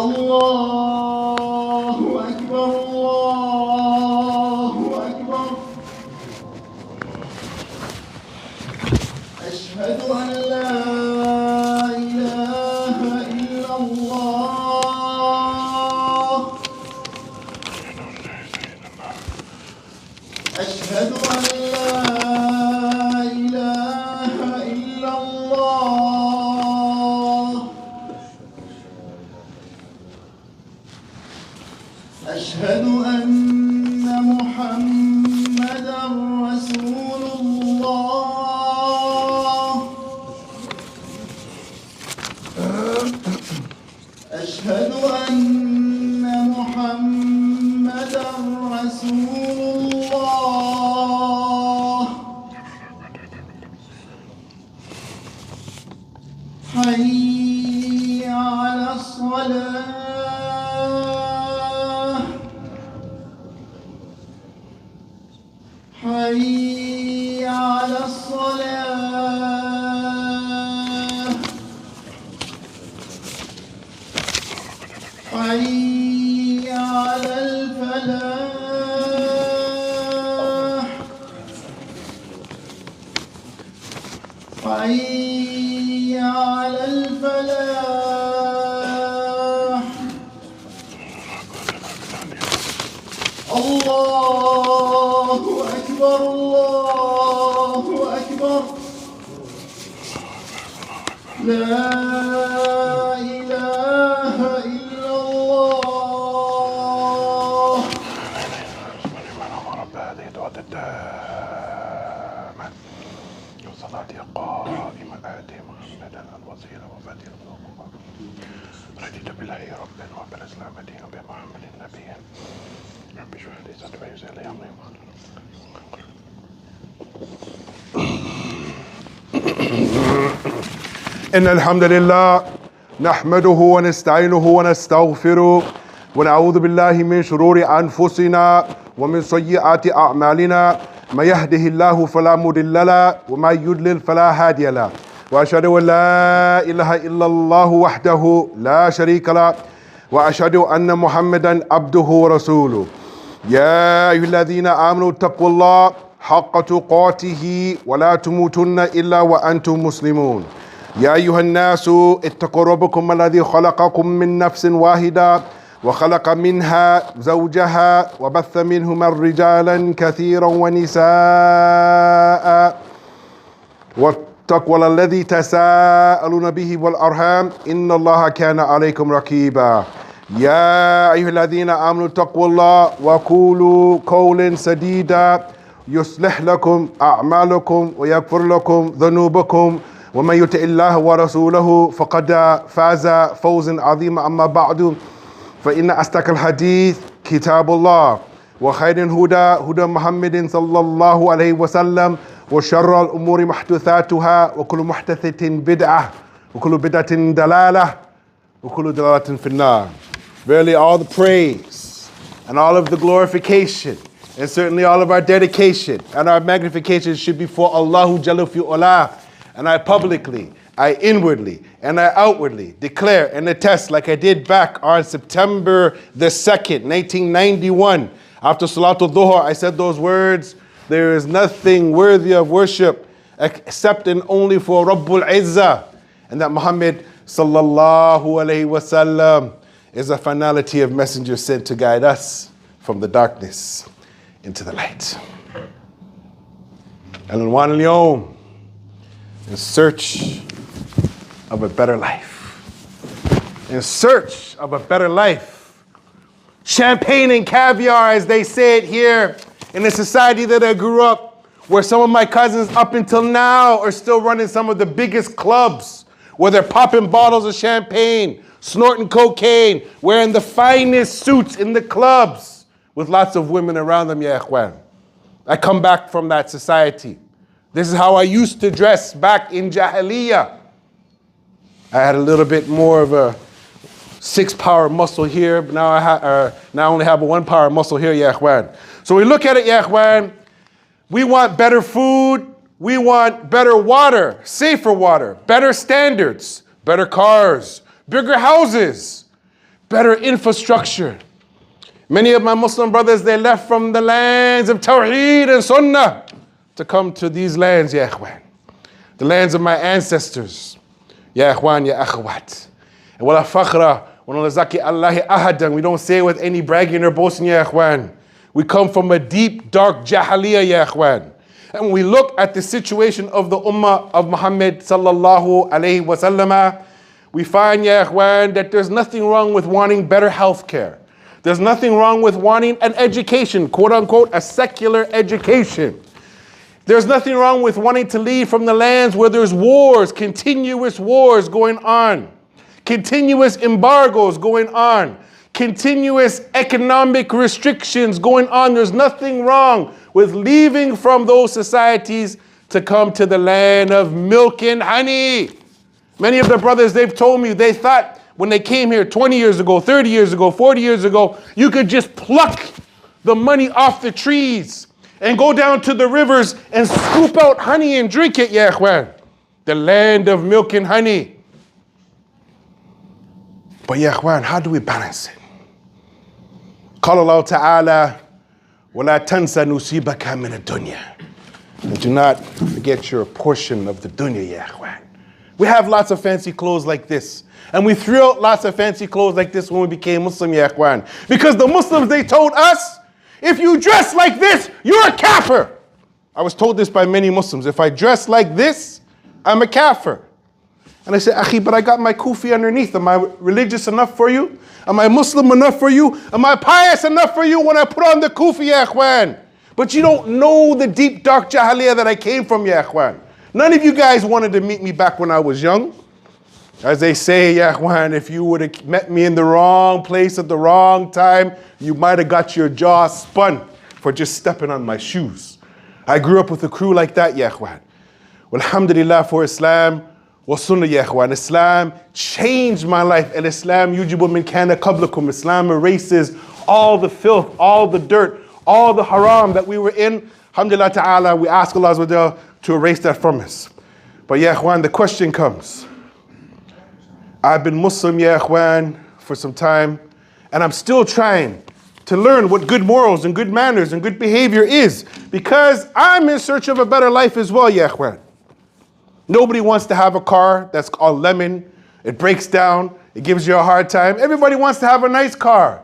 الله أكبر الله أكبر أشهد أن لا إله إلا الله أشهد أن لا إله إلا الله أشهد أن محمدًا رسول الله أشهد أن محمدًا رسول الله حي على الصلاة حي على الصلاة حي على الفلاح حي على الفلاح الله أكبر الله أكبر لا إله إلا الله رب هذه دعوة التامة وصلاة قائمة آتي محمدا الوسيلة وفضيلة رضيت بالله ربا وبالإسلام دينا وبمحمد نبيا رب اشرح لي صدري ويسر لي أمري إن الحمد لله نحمده ونستعينه ونستغفره ونعوذ بالله من شرور أنفسنا ومن سيئات أعمالنا ما يهده الله فلا مضل له وما يضلل فلا هادي له وأشهد أن لا إله إلا الله وحده لا شريك له وأشهد أن محمدا عبده ورسوله يا أيها الذين آمنوا اتقوا الله حق تقاته ولا تموتن إلا وأنتم مسلمون يا أيها الناس اتقوا ربكم الذي خلقكم من نفس واحدة وخلق منها زوجها وبث منهما رجالا كثيرا ونساء واتقوا الذي تساءلون به والأرحام إن الله كان عليكم رقيبا يا أيها الذين آمنوا اتقوا الله وقولوا قولا سديدا يصلح لكم أعمالكم ويغفر لكم ذنوبكم ومن يطع الله ورسوله فقد فاز فوزا عظيما أما بعد فإن أصدق الحديث كتاب الله وخير الهدى هدى محمد صلى الله عليه وسلم وشر الأمور محدثاتها وكل محدثة بدعة وكل بدعة دلالة وكل دلالة في النار. Verily all the praise and all of the glorification and certainly all of our dedication and our magnification should be for Allahu Jalla fi'ula. And I publicly, I inwardly, and I outwardly declare and attest like I did back on September the 2nd, 1991. After Salatul Dhuhr, I said those words, there is nothing worthy of worship except and only for Rabbul Izzah. And that Muhammad sallallahu alayhi wasallam is a finality of messenger sent to guide us from the darkness into the light. أللهم in search of a better life. In search of a better life. Champagne and caviar, as they say it here, in the society that I grew up, where some of my cousins up until now are still running some of the biggest clubs, where they're popping bottles of champagne, snorting cocaine, wearing the finest suits in the clubs, with lots of women around them, ya ikhwan. I come back from that society. This is how I used to dress back in Jahiliyyah. I had a little bit more of a 6-power muscle here, but now I only have a 1-power muscle here, ya ikhwan. So we look at it, ya ikhwan, we want better food, we want better water, safer water, better standards, better cars, bigger houses, better infrastructure. Many of my Muslim brothers, they left from the lands of Tawheed and Sunnah to come to these lands, ya ikhwan. The lands of my ancestors. Ya ikhwan, ya akhwat. And wala fakhra, wa nazaki Allahi ahadan. We don't say it with any bragging or boasting, ya ikhwan. We come from a deep, dark jahiliyyah, ya ikhwan. And when we look at the situation of the ummah of Muhammad sallallahu alayhi wa sallam, we find, ya ikhwan, that there's nothing wrong with wanting better health care. There's nothing wrong with wanting an education, quote unquote, a secular education. There's nothing wrong with wanting to leave from the lands where there's wars, continuous wars going on, continuous embargoes going on, continuous economic restrictions going on. There's nothing wrong with leaving from those societies to come to the land of milk and honey. Many of the brothers, they've told me, they thought when they came here 20 years ago, 30 years ago, 40 years ago, you could just pluck the money off the trees and go down to the rivers and scoop out honey and drink it, ya ikhwan. The land of milk and honey. But ya ikhwan, how do we balance it? قال الله تعالى ولا تنسى نصيبك من الدنيا. And do not forget your portion of the dunya, ya ikhwan. We have lots of fancy clothes like this. And we threw out lots of fancy clothes like this when we became Muslim, ya ikhwan. Because the Muslims, they told us, if you dress like this, you're a kafir. I was told this by many Muslims. If I dress like this, I'm a kafir. And I said, Akhi, but I got my kufi underneath. Am I religious enough for you? Am I Muslim enough for you? Am I pious enough for you when I put on the kufi, ya ikhwan? But you don't know the deep, dark jahiliyyah that I came from, ya ikhwan. None of you guys wanted to meet me back when I was young. As they say, ya ikhwan, if you would have met me in the wrong place at the wrong time, you might have got your jaw spun for just stepping on my shoes. I grew up with a crew like that, ya ikhwan. Alhamdulillah for Islam wa sunnah, ya ikhwan. Islam changed my life. And Islam yujibu min kana qablakum. Islam erases all the filth, all the dirt, all the haram that we were in. Alhamdulillah ta'ala, we ask Allah Azza wa Jalla to erase that from us. But ya ikhwan, the question comes. I've been Muslim, ya ikhwan, for some time, and I'm still trying to learn what good morals and good manners and good behavior is, because I'm in search of a better life as well, ya ikhwan. Nobody wants to have a car that's all lemon, it breaks down, it gives you a hard time. Everybody wants to have a nice car.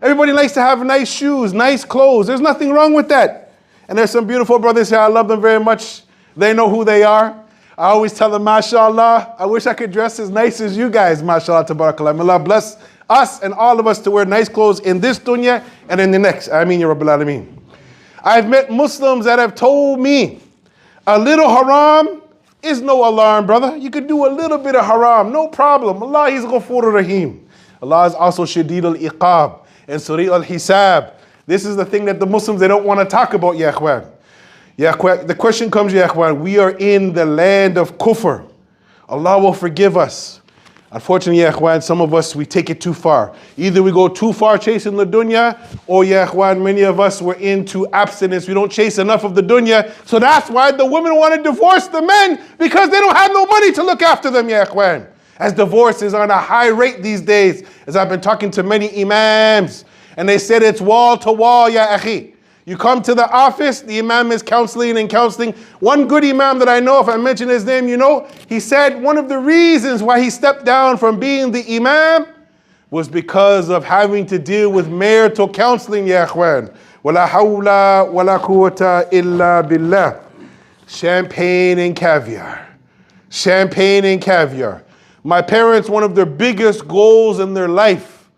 Everybody likes to have nice shoes, nice clothes. There's nothing wrong with that. And there's some beautiful brothers here, I love them very much. They know who they are. I always tell them, mashallah, I wish I could dress as nice as you guys, mashallah, tabarakallah. May Allah bless us and all of us to wear nice clothes in this dunya and in the next. Ameen, ya Rabbil Alameen. I've met Muslims that have told me a little haram is no alarm, brother. You could do a little bit of haram, no problem. Allah is Ghafur Rahim. Allah is also Shadid al-Iqab and Suri al-Hisab. This is the thing that the Muslims, they don't want to talk about, ya ikhwan. Ya ikhwan, the question comes, ya ikhwan, we are in the land of kufr. Allah will forgive us. Unfortunately, ya ikhwan, some of us, we take it too far. Either we go too far chasing the dunya, or ya ikhwan, many of us were into abstinence. We don't chase enough of the dunya. So that's why the women want to divorce the men, because they don't have no money to look after them, ya ikhwan. As divorce is on a high rate these days, as I've been talking to many imams, and they said it's wall to wall, ya akhi. You come to the office, the imam is counseling and counseling. One good imam that I know, if I mention his name, you know, he said one of the reasons why he stepped down from being the imam was because of having to deal with marital counseling, ya ikhwan. Wala hawla wala quwwata illa billah. Champagne and caviar. Champagne and caviar. My parents, one of their biggest goals in their life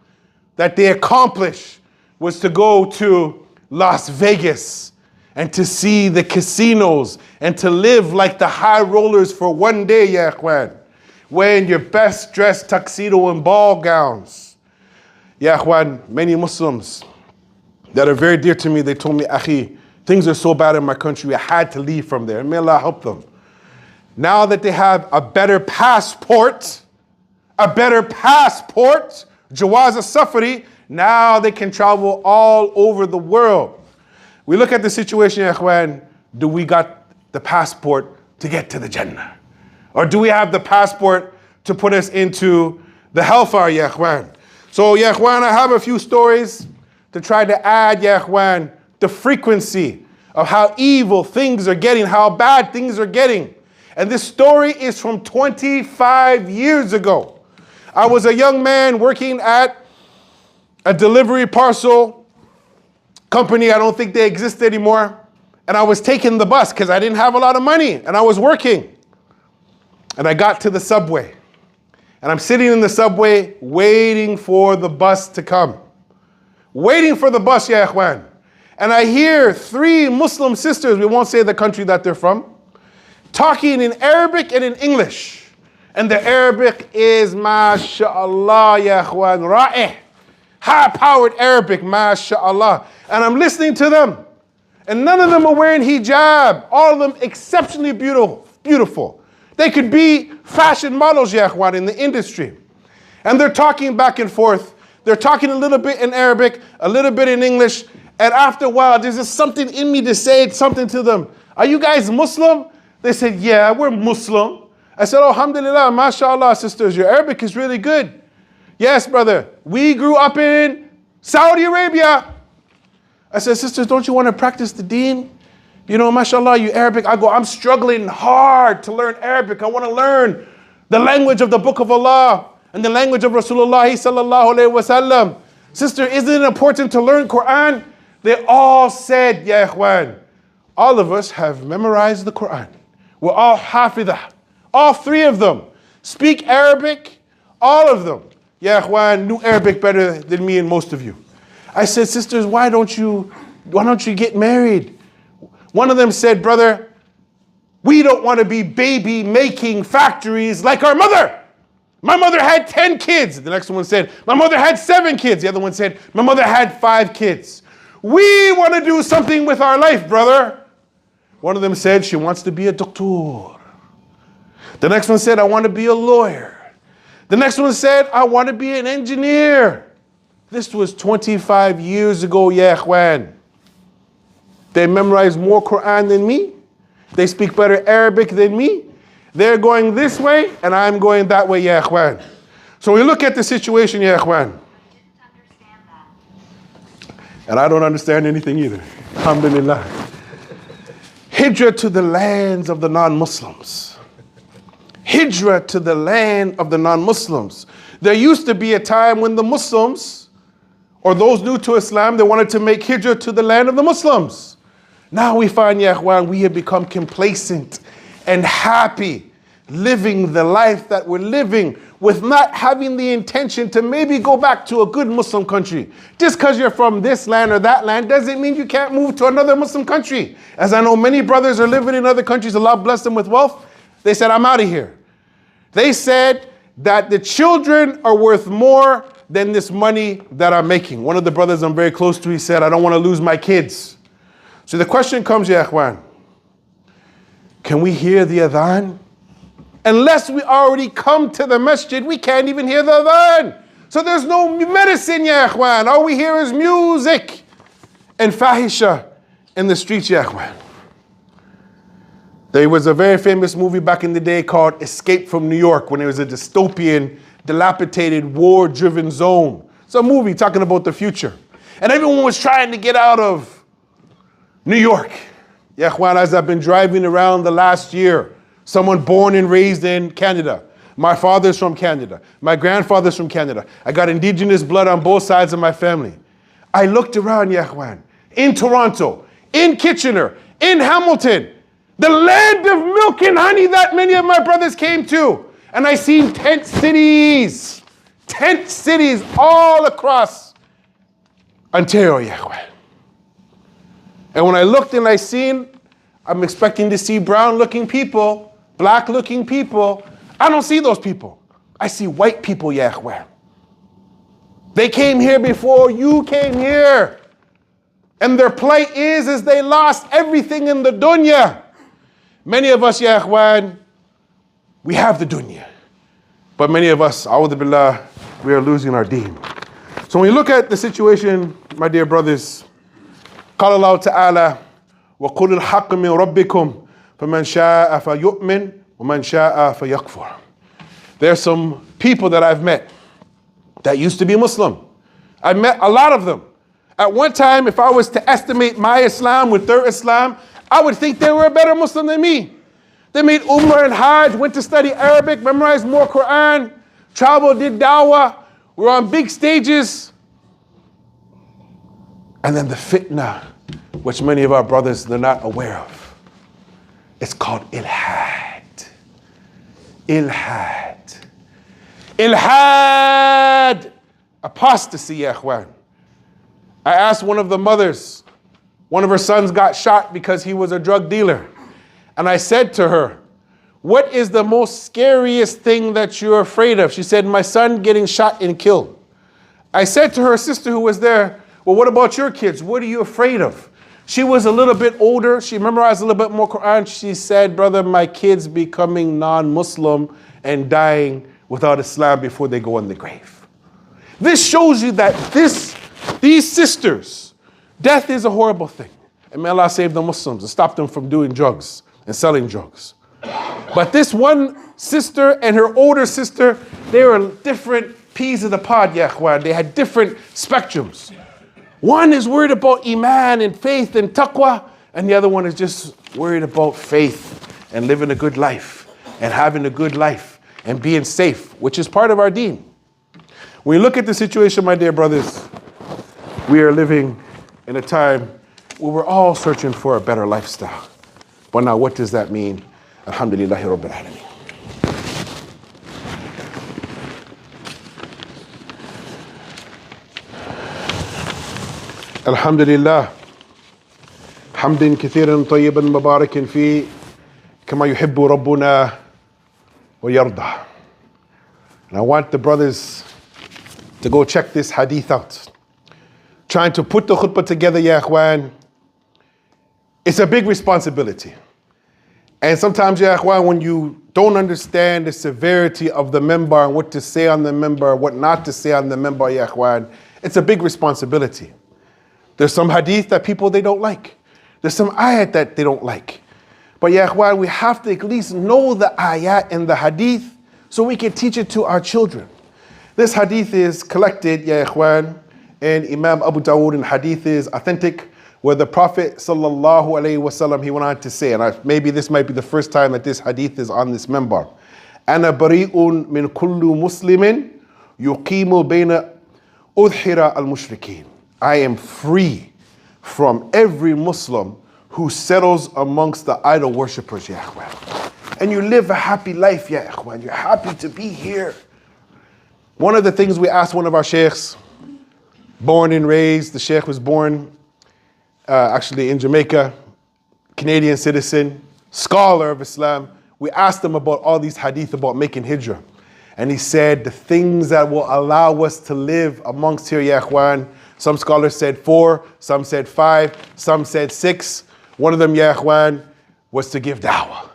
that they accomplished was to go to Las Vegas and to see the casinos and to live like the high rollers for one day, ya ikhwan. Wearing your best dressed tuxedo and ball gowns. Ya ikhwan, many Muslims that are very dear to me, they told me, Akhi, things are so bad in my country, I had to leave from there. And may Allah help them. Now that they have a better passport, Jawaz al-Safari, now they can travel all over the world. We look at the situation, ya ikhwan, do we got the passport to get to the Jannah? Or do we have the passport to put us into the hellfire, ya ikhwan? So, ya ikhwan, I have a few stories to try to add, ya ikhwan, the frequency of how evil things are getting, how bad things are getting. And this story is from 25 years ago. I was a young man working at a delivery parcel company. I don't think they exist anymore. And I was taking the bus because I didn't have a lot of money and I was working. And I got to the subway. And I'm sitting in the subway waiting for the bus to come. Waiting for the bus, ya ikhwan. And I hear three Muslim sisters, we won't say the country that they're from, talking in Arabic and in English. And the Arabic is, mashallah, ya ikhwan, ra'ih. High-powered Arabic, mashallah. And I'm listening to them. And none of them are wearing hijab. All of them exceptionally beautiful. They could be fashion models, ya ikhwan, in the industry. And they're talking back and forth. They're talking a little bit in Arabic, a little bit in English. And after a while, there's just something in me to say something to them. Are you guys Muslim? They said, yeah, we're Muslim. I said, oh, alhamdulillah, mashallah, sisters, your Arabic is really good. Yes, brother, we grew up in Saudi Arabia. I said, sisters, don't you want to practice the deen? You know, mashallah, you Arabic. I go, I'm struggling hard to learn Arabic. I want to learn the language of the Book of Allah and the language of Rasulullah sallallahu alayhi wa sallam. Sister, isn't it important to learn Quran? They all said, ya ikhwan, all of us have memorized the Quran. We're all hafidah. All three of them speak Arabic, all of them. Ya ikhwan knew Arabic better than me and most of you. I said, sisters, why don't you get married? One of them said, brother, we don't want to be baby making factories like our mother. My mother had 10 kids. The next one said, my mother had 7 kids. The other one said, my mother had 5 kids. We want to do something with our life, brother. One of them said she wants to be a doctor. The next one said, I want to be a lawyer. The next one said, I want to be an engineer. This was 25 years ago, ya ikhwan. They memorize more Quran than me. They speak better Arabic than me. They're going this way, and I'm going that way, ya ikhwan. So we look at the situation, ya ikhwan. And I don't understand anything either. Alhamdulillah. Hijrah to the lands of the non-Muslims. Hijrah to the land of the non-Muslims. There used to be a time when the Muslims, or those new to Islam, they wanted to make hijrah to the land of the Muslims. Now we find, ya ikhwan, we have become complacent and happy living the life that we're living with not having the intention to maybe go back to a good Muslim country. Just because you're from this land or that land doesn't mean you can't move to another Muslim country. As I know many brothers are living in other countries, Allah bless them with wealth. They said, I'm out of here. They said that the children are worth more than this money that I'm making. One of the brothers I'm very close to, he said, I don't want to lose my kids. So the question comes, ya ikhwan, can we hear the adhan? Unless we already come to the masjid, we can't even hear the adhan. So there's no medicine, ya ikhwan. All we hear is music and fahisha in the streets, ya ikhwan. There was a very famous movie back in the day called Escape from New York, when it was a dystopian, dilapidated, war-driven zone. It's a movie talking about the future. And everyone was trying to get out of New York. Ya ikhwan, as I've been driving around the last year, someone born and raised in Canada. My father's from Canada. My grandfather's from Canada. I got indigenous blood on both sides of my family. I looked around, ya ikhwan, in Toronto, in Kitchener, in Hamilton, the land of milk and honey that many of my brothers came to. And I seen tent cities all across Ontario, ya ikhwan. And when I looked and I seen, I'm expecting to see brown-looking people, black-looking people. I don't see those people. I see white people, ya ikhwan. They came here before you came here. And their plight is they lost everything in the dunya. Many of us, ya ikhwan, we have the dunya. But many of us, a'udhu billah, we are losing our deen. So when you look at the situation, my dear brothers, قال الله تعالى وقل الحق من ربكم فمن شاء فيؤمن ومن شاء فيكفر. There's some people that I've met that used to be Muslim. I met a lot of them. At one time, if I was to estimate my Islam with their Islam, I would think they were a better Muslim than me. They made Umrah and Hajj, went to study Arabic, memorized more Quran, traveled, did dawah, were on big stages. And then the fitna, which many of our brothers, they're not aware of. It's called ilhad. Ilhad. Ilhad. Apostasy, ya ikhwan. I asked one of the mothers, one of her sons got shot because he was a drug dealer. And I said to her, what is the most scariest thing that you're afraid of? She said, my son getting shot and killed. I said to her sister who was there, well, what about your kids? What are you afraid of? She was a little bit older. She memorized a little bit more Quran. She said, brother, my kids becoming non-Muslim and dying without Islam before they go in the grave. This shows you that these sisters, death is a horrible thing. And may Allah save the Muslims and stop them from doing drugs and selling drugs. But this one sister and her older sister, they were different peas of the pod, ya ikhwan. They had different spectrums. One is worried about iman and faith and taqwa, and the other one is just worried about faith and living a good life and having a good life and being safe, which is part of our deen. When you look at the situation, my dear brothers, we are living in a time where we're all searching for a better lifestyle. But now what does that mean? Alhamdulillahi Rabbil Alameen. Alhamdulillah. حمد كثيرا طيبا مباركا فيه كما يحب ربنا ويرضى. And I want the brothers to go check this hadith out. Trying to put the khutbah together, ya ikhwan, it's a big responsibility. And sometimes, ya ikhwan, when you don't understand the severity of the minbar and what to say on the minbar, what not to say on the minbar, ya ikhwan, it's a big responsibility. There's some hadith that people, they don't like. There's some ayat that they don't like. But ya ikhwan, we have to at least know the ayat and the hadith so we can teach it to our children. This hadith is collected, ya ikhwan, and Imam Abu Dawood, and hadith is authentic, where the Prophet sallallahu alaihi wasallam, he went on to say, and maybe this might be the first time that this hadith is on this minbar. أنا بريء من كل مسلم يقيم بين أظهر المشركين. I am free from every Muslim who settles amongst the idol worshippers, ya ikhwan. And you live a happy life, ya ikhwan. You're happy to be here. One of the things we asked one of our sheikhs, born and raised, the sheikh was born actually in Jamaica, Canadian citizen, scholar of Islam. We asked him about all these hadith about making hijrah. And he said the things that will allow us to live amongst here, ya ikhwan. Some scholars said 4, some said 5, some said 6. One of them, ya ikhwan, was to give da'wah.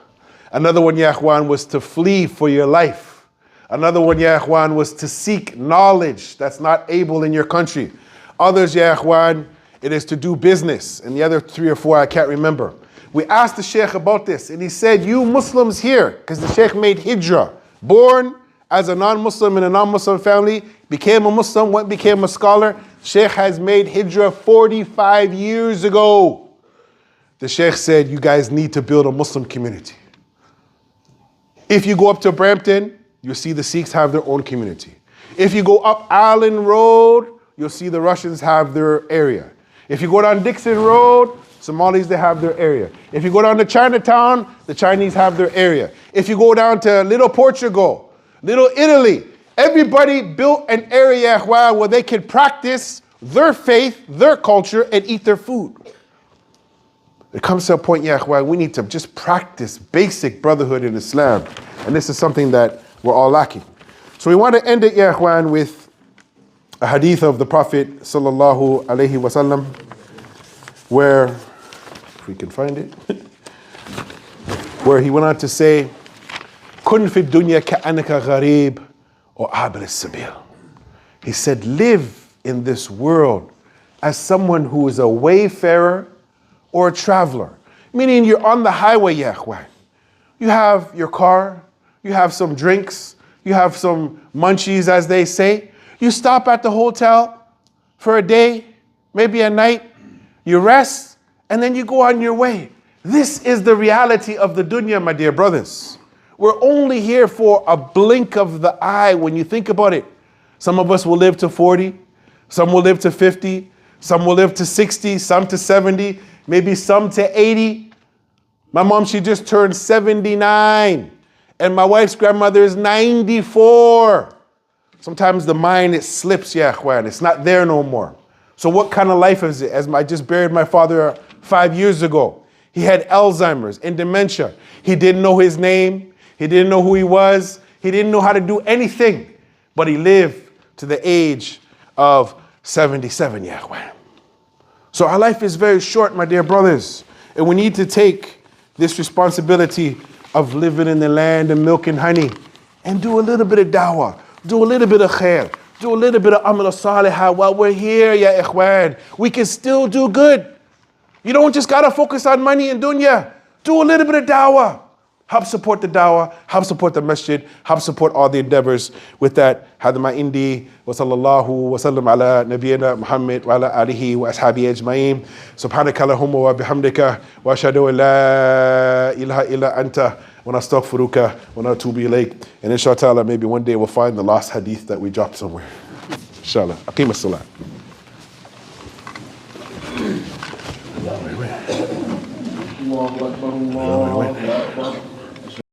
Another one, ya ikhwan, was to flee for your life. Another one, ya ikhwan, was to seek knowledge that's not able in your country. Others, ya ikhwan, it is to do business. And the other 3 or 4, I can't remember. We asked the sheikh about this, and he said, you Muslims here, because the sheikh made hijrah, born as a non-Muslim in a non-Muslim family, became a Muslim, became a scholar. Sheikh has made hijrah 45 years ago. The sheikh said, you guys need to build a Muslim community. If you go up to Brampton, you'll see the Sikhs have their own community. If you go up Allen Road, you'll see the Russians have their area. If you go down Dixon Road, Somalis, they have their area. If you go down to Chinatown, the Chinese have their area. If you go down to Little Portugal, Little Italy, everybody built an area where they could practice their faith, their culture, and eat their food. It comes to a point, where we need to just practice basic brotherhood in Islam. And this is something that we're all lacking. So we want to end it, with a hadith of the Prophet sallallahu alaihi wasallam, where, if we can find it, where he went on to say, "Kun fi dunya ka'annaka gharib or abir as-sabil." He said, live in this world as someone who is a wayfarer or a traveler. Meaning you're on the highway, you have your car, you have some drinks, you have some munchies, as they say. You stop at the hotel for a day, maybe a night, you rest, and then you go on your way. This is the reality of the dunya, my dear brothers. We're only here for a blink of the eye when you think about it. Some of us will live to 40, some will live to 50, some will live to 60, some to 70, maybe some to 80. My mom, she just turned 79, and my wife's grandmother is 94. Sometimes the mind, it slips, ya ikhwan. It's not there no more. So what kind of life is it? As I just buried my father 5 years ago. He had Alzheimer's and dementia. He didn't know his name. He didn't know who he was. He didn't know how to do anything. But he lived to the age of 77, ya ikhwan. So our life is very short, my dear brothers. And we need to take this responsibility of living in the land of milk and honey and do a little bit of dawah. Do a little bit of khair. Do a little bit of amal salihah while we're here, ya ikhwan. We can still do good. You don't just gotta focus on money and dunya. Do a little bit of dawah. Help support the dawah. Help support the masjid. Help support all the endeavors. With that, هذا ما عندي وصلى الله وسلم على نبينا محمد وعلى آله وأصحابه أجمعين. سبحانك اللهم وبحمدك وأشهد أن لا إله إلا أنت ونستغفرك ونتوب إليك. And inshallah, maybe one day we'll find the lost hadith that we dropped somewhere. Inshallah. أقيم الصلاة. الله أكبر الله أكبر